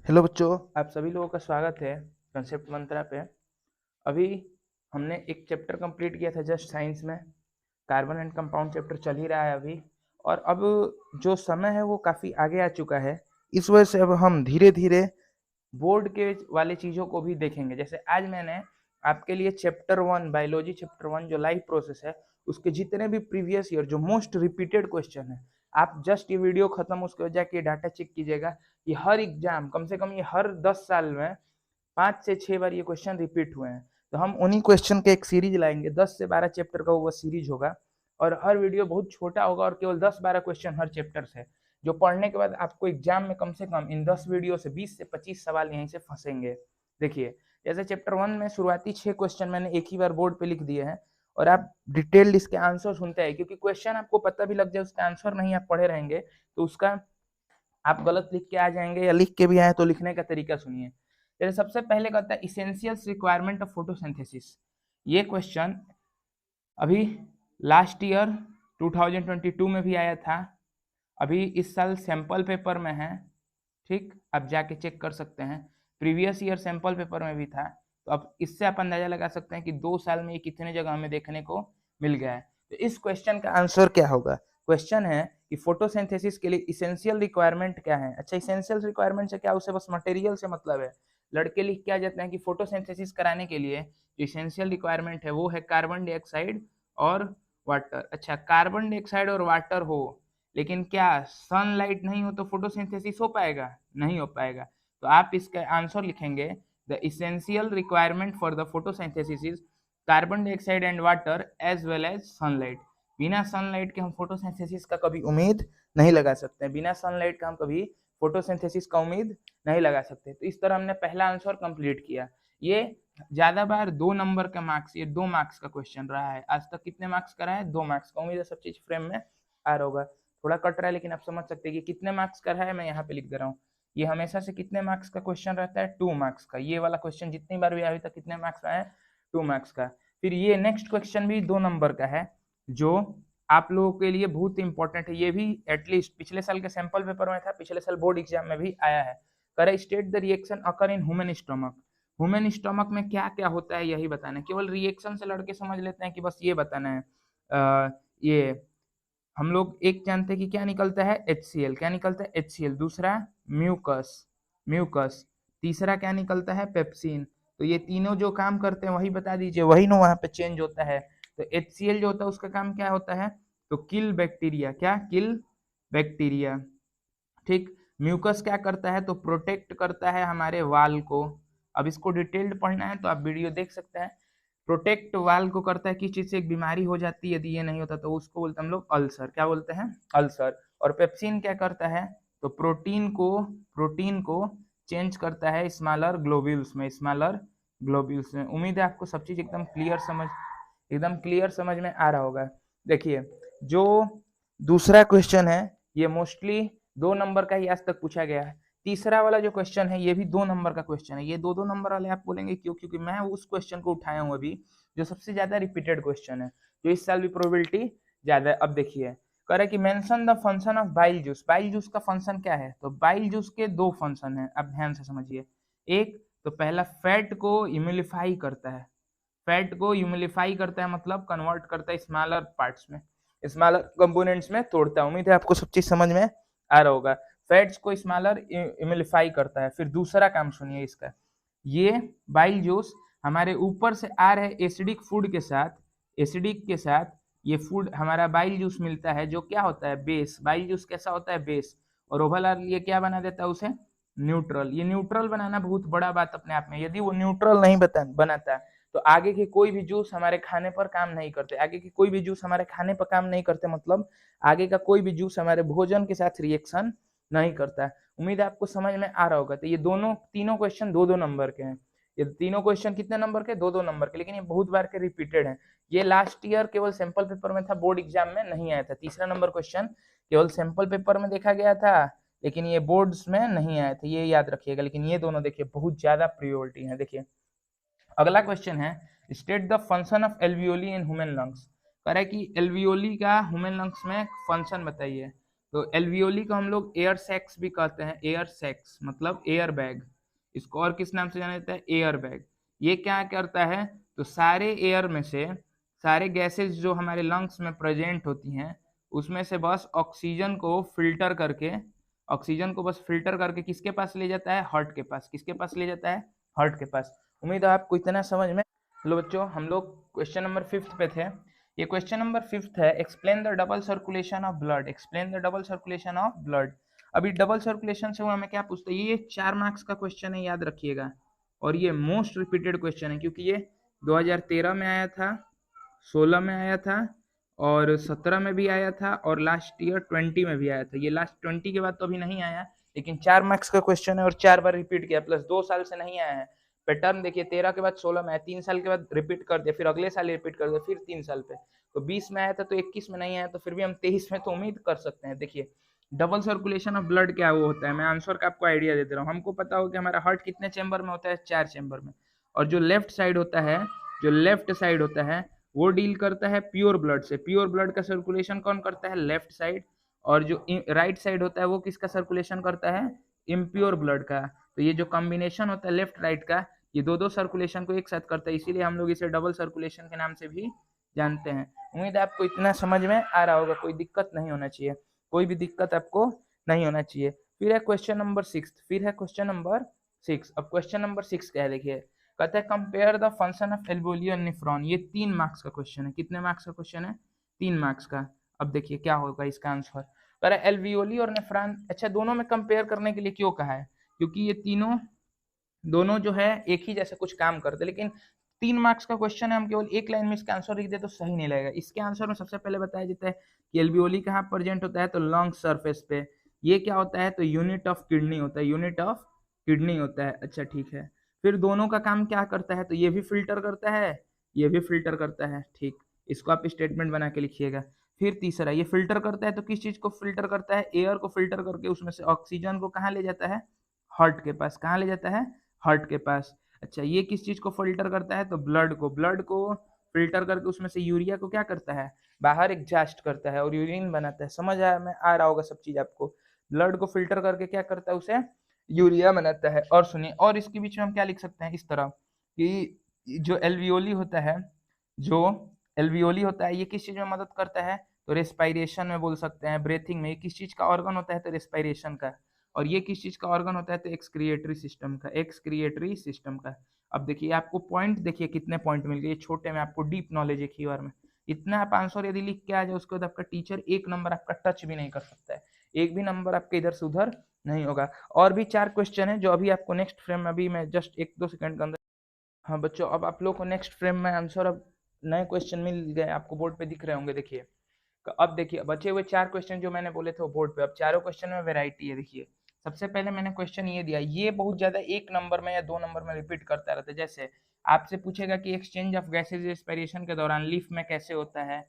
Hello बच्चों, आप सभी लोगों का स्वागत है कंसेप्ट मंत्रा पे। अभी हमने एक चैप्टर कंप्लीट किया था जस्ट साइंस में। कार्बन एंड कंपाउंड चैप्टर चल ही रहा है अभी। और अब जो समय है वो काफ़ी आगे आ चुका है। इस वजह से अब हम धीरे धीरे बोर्ड के वाले चीज़ों को भी देखेंगे। जैसे आज मैंने आपके लिए चैप्टर 1 बायोलॉजी चैप्टर 1 जो लाइफ प्रोसेस है उसके जितने भी प्रीवियस ईयर जो मोस्ट रिपीटेड क्वेश्चन है, आप जस्ट ये वीडियो खत्म उसके बाद जाके डाटा चेक कीजिएगा। ये हर एग्जाम कम से कम ये हर 10 साल में 5 से 6 बार ये क्वेश्चन रिपीट हुए हैं। तो हम उन्हीं क्वेश्चन के एक सीरीज लाएंगे, 10 से 12 चैप्टर का वो सीरीज होगा। और हर वीडियो बहुत छोटा होगा और केवल 10-12 क्वेश्चन हर चैप्टर से, जो पढ़ने के बाद आपको एग्जाम में कम से कम इन 10 वीडियो से 20 से 25 सवाल यहीं से फंसेंगे। देखिए, जैसे चैप्टर 1 में शुरुआती 6 क्वेश्चन मैंने एक ही बार बोर्ड पे लिख दिए हैं और आप डिटेल्ड इसके आंसर सुनते हैं, क्योंकि क्वेश्चन आपको पता भी लग जाए उसका आंसर नहीं आप पढ़े रहेंगे तो उसका आप गलत लिख के आ जाएंगे, या लिख के भी आए तो लिखने का तरीका सुनिए। जैसे सबसे पहले कहता है इसेंशियल्स रिक्वायरमेंट ऑफ फोटोसिंथेसिस। ये क्वेश्चन अभी लास्ट ईयर 2022 में भी आया था, अभी इस साल सैंपल पेपर में है। ठीक, आप जाके चेक कर सकते हैं, प्रीवियस ईयर सैंपल पेपर में भी था। तो अब इससे आप अंदाजा लगा सकते हैं कि 2 साल में ये कितने जगह हमें देखने को मिल गया है। तो इस क्वेश्चन का आंसर क्या होगा? क्वेश्चन है कि फोटोसिंथेसिस के लिए इसेंशियल रिक्वायरमेंट क्या है। अच्छा, इसेंशियल रिक्वायरमेंट से क्या, उसे बस मटेरियल से मतलब है। लड़के लिख के आ जाते हैं कि फोटोसिंथेसिस कराने के लिए जो इसेंशियल रिक्वायरमेंट है वो है कार्बन डाइऑक्साइड और वाटर। अच्छा, कार्बन डाइऑक्साइड और वाटर हो, लेकिन क्या सनलाइट नहीं हो तो फोटोसिंथेसिस हो पाएगा? नहीं हो पाएगा। तो आप इसका आंसर लिखेंगे the essential requirement for the photosynthesis is carbon dioxide and water as well as sunlight. बिना सनलाइट के हम फोटोसिंथेसिस का कभी उम्मीद नहीं लगा सकते हैं। बिना सनलाइट का हम कभी फोटोसिंथेसिस का उम्मीद नहीं लगा सकते। तो इस तरह हमने पहला आंसर कंप्लीट किया। ये ज्यादा बार 2 नंबर का मार्क्स, ये 2 मार्क्स का क्वेश्चन रहा है आज तक। कितने मार्क्स का रहा है? 2 मार्क्स का। उम्मीद है सब चीज फ्रेम में आ रहा होगा। थोड़ा कट रहा है लेकिन आप समझ सकते हैं कि कितने मार्क्स का रहा है। मैं यहाँ पे लिख दे रहा हूँ, ये हमेशा से कितने मार्क्स का क्वेश्चन रहता है? 2 मार्क्स का। ये वाला क्वेश्चन जितनी बार भी अभी तक कितने मार्क्स का है? 2 मार्क्स का। फिर ये नेक्स्ट क्वेश्चन भी 2 नंबर का है, जो आप लोगों के लिए बहुत इंपॉर्टेंट है। ये भी एटलीस्ट पिछले साल के सैंपल पेपर में था, पिछले साल बोर्ड एग्जाम में भी आया है। करे state the reaction occur in human stomach. Human stomach में क्या क्या होता है यही बताना है। केवल रिएक्शन से लड़के समझ लेते हैं कि बस ये बताना है। ये हम लोग एक जानते हैं कि क्या निकलता है? HCl। क्या निकलता है? HCl। दूसरा म्यूकस, म्यूकस। तीसरा क्या निकलता है? पेप्सिन। तो ये तीनों जो काम करते हैं वही बता दीजिए, वही ना वहां पे चेंज होता है। तो HCl जो होता है उसका काम क्या होता है? तो किल बैक्टीरिया। क्या? Kill bacteria. ठीक। म्यूकस क्या करता है? तो प्रोटेक्ट करता है हमारे वाल को। अब इसको डिटेल्ड पढ़ना है तो आप वीडियो देख सकते हैं। प्रोटेक्ट वाल को करता है किस चीज से? एक बीमारी हो जाती है, यदि ये नहीं होता तो उसको बोलते हैं हम लोग अल्सर। क्या बोलते हैं? अल्सर। और पेप्सिन क्या करता है? तो प्रोटीन को चेंज करता है स्मॉलर ग्लोब्यूल्स में, स्मॉलर ग्लोब्यूल्स में। उम्मीद है आपको सब चीज एकदम क्लियर समझ में आ रहा होगा। देखिए, जो दूसरा क्वेश्चन है ये मोस्टली 2 नंबर का ही आज तक पूछा गया है। तीसरा वाला जो क्वेश्चन है ये भी 2 नंबर का क्वेश्चन है। ये 2-2 नंबर वाले आप बोलेंगे क्यों? क्योंकि मैं उस क्वेश्चन को उठाया हूं अभी जो सबसे ज्यादा रिपीटेड क्वेश्चन है, जो इस साल भी प्रोबेबिलिटी ज्यादा है। अब देखिए, कह रहा है कि mention the function of bile juice. Bile juice का फंक्शन क्या है? तो बाइल जूस के 2 फंक्शन है, अब ध्यान से समझिए। एक तो पहला फैट को इम्यूलिफाई करता है। फैट को ह्यूमिलिफाई करता है मतलब कन्वर्ट करता है स्मॉलर पार्ट्स में, स्मॉलर कंपोनेंट्स में तोड़ता है। उम्मीद है आपको सब चीज समझ में आ रहा होगा। फैट्स को स्मॉलर ह्यूमिलिफाई करता है। फिर दूसरा काम सुनिए इसका, ये बाइल जूस हमारे ऊपर से आ रहे एसिडिक फूड के साथ, एसिडिक के साथ ये फूड हमारा बाइल जूस मिलता है, जो क्या होता है? बेस। बाइल जूस कैसा होता है? बेस। और ओवरऑल ये क्या बना देता है? उसे न्यूट्रल। ये न्यूट्रल बनाना बहुत बड़ा बात अपने आप में। यदि वो न्यूट्रल नहीं बनाता तो आगे के कोई भी जूस हमारे खाने पर काम नहीं करते। आगे के कोई भी जूस हमारे खाने पर काम नहीं करते मतलब आगे का कोई भी जूस हमारे भोजन के साथ रिएक्शन नहीं करता है। उम्मीद है आपको समझ में आ रहा होगा। तो ये दोनों तीनों क्वेश्चन 2-2 नंबर के हैं। ये तीनों क्वेश्चन कितने नंबर के? 2-2 नंबर के। लेकिन ये बहुत बार के रिपीटेड हैं। ये लास्ट ईयर केवल सैंपल पेपर में था, बोर्ड एग्जाम में नहीं आया था। तीसरा नंबर क्वेश्चन केवल सैंपल पेपर में देखा गया था, लेकिन ये बोर्ड्स में नहीं आए थे, ये याद रखिएगा। लेकिन ये दोनों देखिए बहुत ज्यादा प्रायोरिटी है। देखिए, अगला क्वेश्चन है state the function of alveoli in human lungs. कह रहा है कि एल्वियोली का ह्यूमन लंग्स में फंक्शन बताइए। तो एल्वियोली को हम लोग एयर सैक्स भी कहते हैं, एयर सैक्स मतलब एयर बैग, इसको और किस नाम से जाना जाता है, एयर बैग। ये क्या करता है, तो सारे एयर में से सारे गैसेस जो हमारे लंग्स में प्रेजेंट होती हैं उसमें से बस ऑक्सीजन को फिल्टर करके, ऑक्सीजन को बस फिल्टर करके किसके पास ले जाता है, हार्ट के पास। किसके पास ले जाता है, हार्ट के पास। उम्मीद है आपको इतना समझ में। हेलो बच्चों, हम लोग क्वेश्चन नंबर 5 पे थे। ये क्वेश्चन नंबर 5 है, explain the double circulation of blood. Explain the double circulation of blood. अभी डबल सर्कुलेशन से वो हमें क्या पूछते हैं, ये 4 मार्क्स का क्वेश्चन है, याद रखिएगा। और ये मोस्ट रिपीटेड क्वेश्चन है क्योंकि ये 2013 में आया था, 16 में आया था और 17 में भी आया था और लास्ट ईयर 20 में भी आया था। ये लास्ट 20 के बाद तो अभी नहीं आया, लेकिन 4 मार्क्स का क्वेश्चन है और 4 बार रिपीट किया, प्लस 2 साल से नहीं आया है। पैटर्न देखिए, 13 के बाद 16 में आया, 3 साल के बाद रिपीट कर दिया, फिर अगले साल रिपीट कर दिया, फिर 3 साल पे। तो 20 में आया था तो 21 में नहीं आया, तो फिर भी हम 23 में तो उम्मीद कर सकते हैं। देखिए डबल सर्कुलेशन ऑफ ब्लड क्या वो होता है, मैं आंसर का आपको आइडिया दे दे रहा हूँ। हमको पता हो कि हमारा हार्ट कितने चैम्बर में होता है, 4 चैम्बर में। और जो लेफ्ट साइड होता है, जो लेफ्ट साइड होता है वो डील करता है प्योर ब्लड से। प्योर ब्लड का सर्कुलेशन कौन करता है, लेफ्ट साइड। और जो राइट साइड होता है वो किसका सर्कुलेशन करता है, इम्प्योर ब्लड का। तो ये जो कॉम्बिनेशन होता है लेफ्ट राइट का, ये दो सर्कुलेशन को एक साथ करता है, इसीलिए हम लोग इसे डबल सर्कुलेशन के नाम से भी जानते हैं। उम्मीद है आपको इतना समझ में आ रहा होगा, कोई दिक्कत नहीं होना चाहिए, कोई भी दिक्कत आपको नहीं होना चाहिए। फिर है क्वेश्चन नंबर 6, फिर है क्वेश्चन नंबर 6। अब क्वेश्चन नंबर 6 क्या है, देखिए कहता है compare the function of alveoli और नेफ्रॉन। ये 3 मार्क्स का क्वेश्चन है। कितने मार्क्स का क्वेश्चन है, 3 मार्क्स का। अब देखिए क्या होगा इसका आंसर। कह रहा है एल्वेओली और नेफ्रॉन, अच्छा दोनों में कंपेयर करने के लिए क्यों कहा है, क्योंकि ये तीनों दोनों जो है एक ही जैसे कुछ काम करते, लेकिन 3 मार्क्स का क्वेश्चन है, हम केवल एक लाइन में इसका आंसर लिख दे तो सही नहीं लगेगा। इसके आंसर में सबसे पहले बताया जाता है कि एल्वेओली कहाँ प्रेजेंट होता है, तो लंग सरफेस पे। ये क्या होता है, तो यूनिट ऑफ किडनी होता है, यूनिट ऑफ किडनी होता है। अच्छा ठीक है, फिर दोनों का काम क्या करता है, तो ये भी फिल्टर करता है, ये भी फिल्टर करता है। ठीक, इसको आप स्टेटमेंट बना के लिखिएगा। फिर तीसरा, ये फिल्टर करता है तो किस चीज को फिल्टर करता है, एयर को फिल्टर करके उसमें से ऑक्सीजन को कहाँ ले जाता है, हार्ट के पास। कहाँ ले जाता है, हार्ट के पास। अच्छा ये किस चीज को फिल्टर करता है, तो ब्लड को। ब्लड को फिल्टर करके उसमें से यूरिया को क्या करता है, बाहर एग्जॉस्ट करता है और यूरिन बनाता है। समझ आया में आ रहा होगा सब चीज आपको। ब्लड को फिल्टर करके क्या करता है, उसे यूरिया बनाता है। और सुनिए, और इसके बीच में हम क्या लिख सकते हैं इस तरह कि जो एल्वियोली होता है, जो एल्वियोली होता है ये किस चीज में मदद करता है, तो रेस्पायरेशन में बोल सकते हैं, ब्रेथिंग में। ये किस चीज का ऑर्गन होता है, तो रेस्पायरेशन का। और ये किस चीज का ऑर्गन होता है, तो एक्सक्रिएटरी सिस्टम का, एक्सक्रिएटरी सिस्टम का। अब देखिए आपको पॉइंट, देखिए कितने पॉइंट मिल गए छोटे में, आपको डीप नॉलेज एक ही बार में। इतना आप आंसर यदि लिख के आ जाए उसके बाद आपका टीचर 1 नंबर आपका टच भी नहीं कर सकता है, एक भी नंबर आपके इधर से उधर नहीं होगा। और भी 4 क्वेश्चन है जो अभी आपको नेक्स्ट फ्रेम में, अभी मैं जस्ट 1-2 सेकंड के अंदर। हाँ बच्चों, अब आप लोग को नेक्स्ट फ्रेम में आंसर, अब नए क्वेश्चन मिल गए आपको, बोर्ड पे दिख रहे होंगे। देखिए अब देखिए बचे हुए 4 क्वेश्चन जो मैंने बोले थे वो बोर्ड पे। अब चारों क्वेश्चन में वैरायटी है। देखिए सबसे पहले मैंने क्वेश्चन ये दिया, ये बहुत ज्यादा 1 नंबर में या 2 नंबर में रिपीट करता रहता है। जैसे आपसे पूछेगा कि एक्सचेंज ऑफ गैसेज रेस्पिरेशन के दौरान लीफ में कैसे होता है,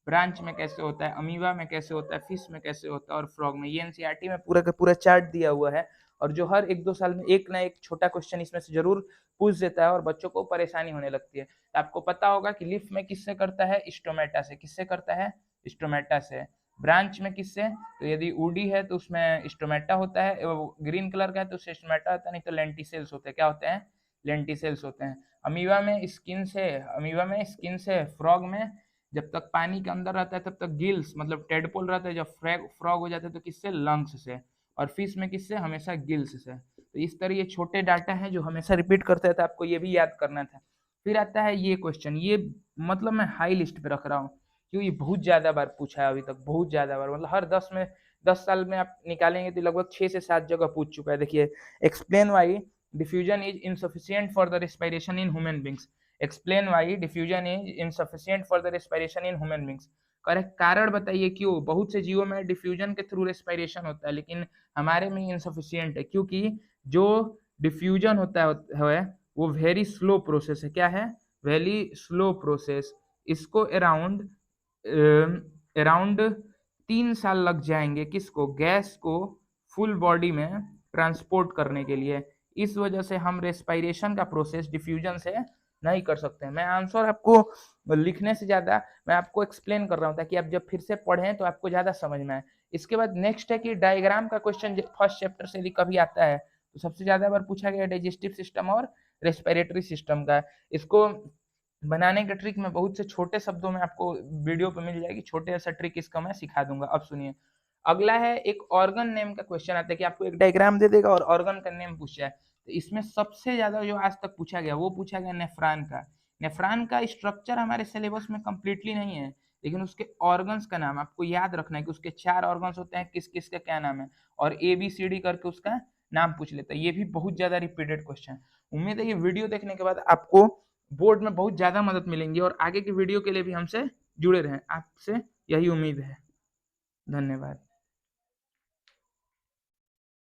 ब्रांच में कैसे होता है, अमीबा में कैसे होता है, फिश में कैसे होता है और फ्रॉग में। ये एनसीईआरटी में पूरा का पूरा चार्ट दिया हुआ है और जो हर 1-2 साल में एक ना एक छोटा क्वेश्चन इसमें से जरूर पूछ देता है और बच्चों को परेशानी होने लगती है। तो आपको पता होगा कि लीफ में किससे करता है, स्टोमेटा से। किससे करता है, स्टोमेटा से। ब्रांच में किससे, तो यदि ऊडी है तो उसमें स्टोमेटा होता है, वो ग्रीन कलर का है तो उससे स्टोमेटा होता है, नहीं तो लेंटिसेल्स होते हैं। क्या होते हैं, लेंटिसेल्स होते हैं। अमीबा में स्किन से, अमीबा में स्किन से। फ्रॉग में जब तक पानी के अंदर रहता है तब तक गिल्स मतलब टेडपोल रहता है, जब फ्रॉग हो जाता है तो किससे, लंग्स से। और फिश में किससे, हमेशा गिल्स से। तो इस तरह ये छोटे डाटा हैं जो हमेशा रिपीट करते हैं, तो आपको ये भी याद करना था। फिर आता है ये क्वेश्चन, ये मतलब मैं हाई लिस्ट पे रख रहा हूँ क्योंकि बहुत ज्यादा बार पूछा है अभी तक, बहुत ज्यादा बार, मतलब हर 10 साल में आप निकालेंगे तो लगभग 6 से 7 जगह पूछ चुका है। देखिए explain why diffusion is insufficient for the respiration in human beings. Explain why diffusion is insufficient for the respiration in human beings. Correct, कारण बताइए क्यों। बहुत से जीवों में डिफ्यूजन के थ्रू रेस्पिरेशन होता है लेकिन हमारे में इनसफिशिएंट है, क्योंकि जो डिफ्यूजन होता है वो वेरी स्लो प्रोसेस है। क्या है, वेरी स्लो प्रोसेस। इसको अराउंड अराउंड 3 साल लग जाएंगे किसको, गैस को फुल बॉडी में ट्रांसपोर्ट करने के लिए। इस वजह से हम रेस्पिरेशन का प्रोसेस डिफ्यूजन से नहीं कर सकते। मैं आंसर आपको लिखने से ज्यादा मैं आपको एक्सप्लेन कर रहा हूँ ताकि आप जब फिर से पढ़ें तो आपको ज्यादा समझ में आए। इसके बाद नेक्स्ट है कि डायग्राम का क्वेश्चन फर्स्ट चैप्टर से यदि कभी आता है तो सबसे ज़्यादा बार पूछा गया डाइजेस्टिव सिस्टम और रेस्पिरेटरी सिस्टम का। इसको बनाने का ट्रिक मैं बहुत से छोटे शब्दों में आपको वीडियो पे मिल जाएगी, छोटे ऐसा ट्रिक इसका मैं सिखा दूंगा। अब सुनिए, अगला है एक ऑर्गन नेम का क्वेश्चन आता है कि आपको एक डायग्राम दे देगा और ऑर्गन का नेम पूछा है। तो इसमें सबसे ज्यादा जो आज तक पूछा गया वो पूछा गया नेफ्रॉन का। नेफ्रॉन का स्ट्रक्चर हमारे सिलेबस में कंप्लीटली नहीं है, लेकिन उसके ऑर्गन्स का नाम आपको याद रखना है कि उसके 4 ऑर्गन्स होते हैं, किस किस का क्या नाम है, और ABCD करके उसका नाम पूछ लेता है। ये भी बहुत ज्यादा रिपीटेड क्वेश्चन। उम्मीद है ये वीडियो देखने के बाद आपको बोर्ड में बहुत ज्यादा मदद मिलेंगी और आगे की वीडियो के लिए भी हमसे जुड़े रहें, आपसे यही उम्मीद है। धन्यवाद।